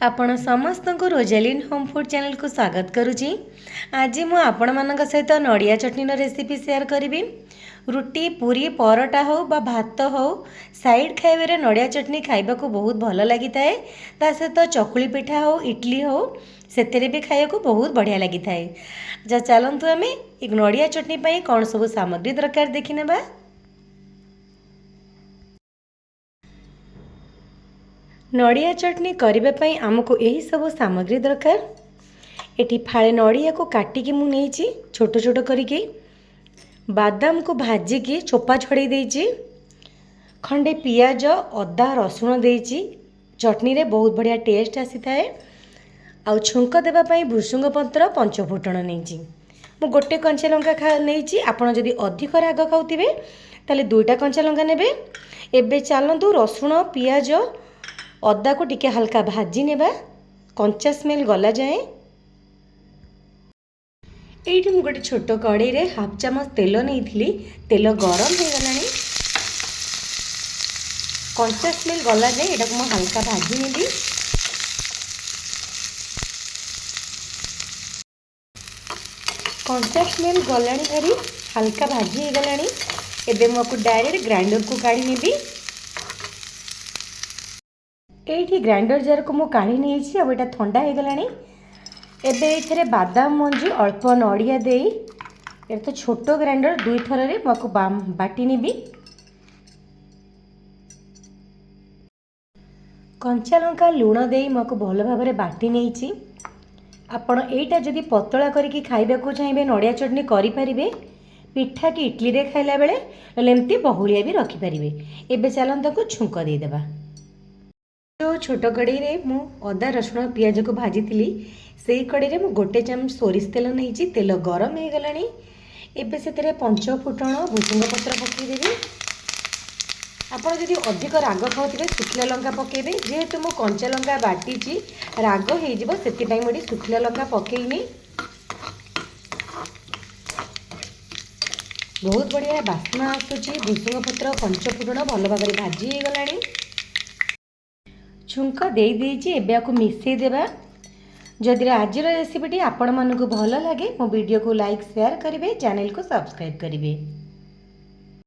आपण समस्त को रोजालिन होम फूड चैनल को स्वागत करुँची। आज मु आपण मान सहित नड़िया चटनी रेसिपी शेयर करी। रुटी पूरी परोटा हो बा भात हो साइड खाइबे नड़िया चटनी खाइबा को बहुत भल लगी थाए। ता सहित चकुली पिठा हो इडली हो से भी खाइबा को बहुत बढ़िया लगी थाए। जा चलतु आम एक नड़िया चटनी पाई कौन सब सामग्री दरकार देखि नेबा। नड़िया चटनी करने आमको यही सब सामग्री दरकार। एटी फाड़े नड़िया को काटिकी मु नहीं छोट छोट करके बादाम को भाजिकी चोपा छड़े देइछि। खंडे पियाज अदा रसुण देइछि। चटनी रे बहुत बढ़िया टेस्ट आसी थाए। आउ छुंक देबा पई भृसुंग पत्र पंचफुटण नहीं मु गोटे कंचा लंका नहीं। आपड़ जदि अधिक राग खाऊे ताले दुईटा कंचा लंका नेबे। एबे चलतु रसुण पियाज अदा को टिके हल्का भाजी नेबा कंचा स्मेल गला जाए। ये मुझे गोटे छोट कड़े रे हाफ चामच तेल नहीं तेल गरम हो गलानी कंचा स्मेल गला जाए यहाँ को हल्का भाजी नेबी। कंचा स्मेल गलानी भारी हल्का भाजी हो गलानी। एबे मुझे डायरेक्ट ग्राइंडर को काढ़ी नेबी। ये ग्राइंडर जार को मुझे काढ़ी नहीं अब यहाँ ठंडा हो गलानी। एबे ये बादाम मंजी अल्प नड़िया दे ये तो छोट ग्राइंडर दुई थर रे मुझे बाटी नेबी। कंचा लंका लुण दे मुझे भल भाव बाटी नहीं। आपण एटा जदि पतला करके खाइबा को चाहिए नड़िया चटनी करें पिठा कि इडली रे खाइला बेले एमती बहुलिया भी रखिपारे। एबे चलत को छुंक देदेबा। जो छोट कड़े रे मु अदा रसुण पियाज को भाजी से कड़े रे मु गोटे चामच सोरिष तेल नहीं तेल गरम हो गलानी। एबे से पंचफुटण भृसुंग पत्र पकईदेवी। आपड़ जदि अधिक राग खाऊे शुखिला लंका पकेबे जेहेतु मु कंचा लंका बाटी राग हो से शुखिला लंका पकईनी। बहुत बढ़िया बास्ना आसूची। भृसुंग पत्र पंचफुटण भल भाव भाजी हो गलानी। छुंक दे देइछि एबे आकु मिसई देबा। जदि आज रेसिपीटी आपण मानकु भल लगे मो वीडियो को लाइक शेयर करेंगे चैनल को सब्सक्राइब करेंगे।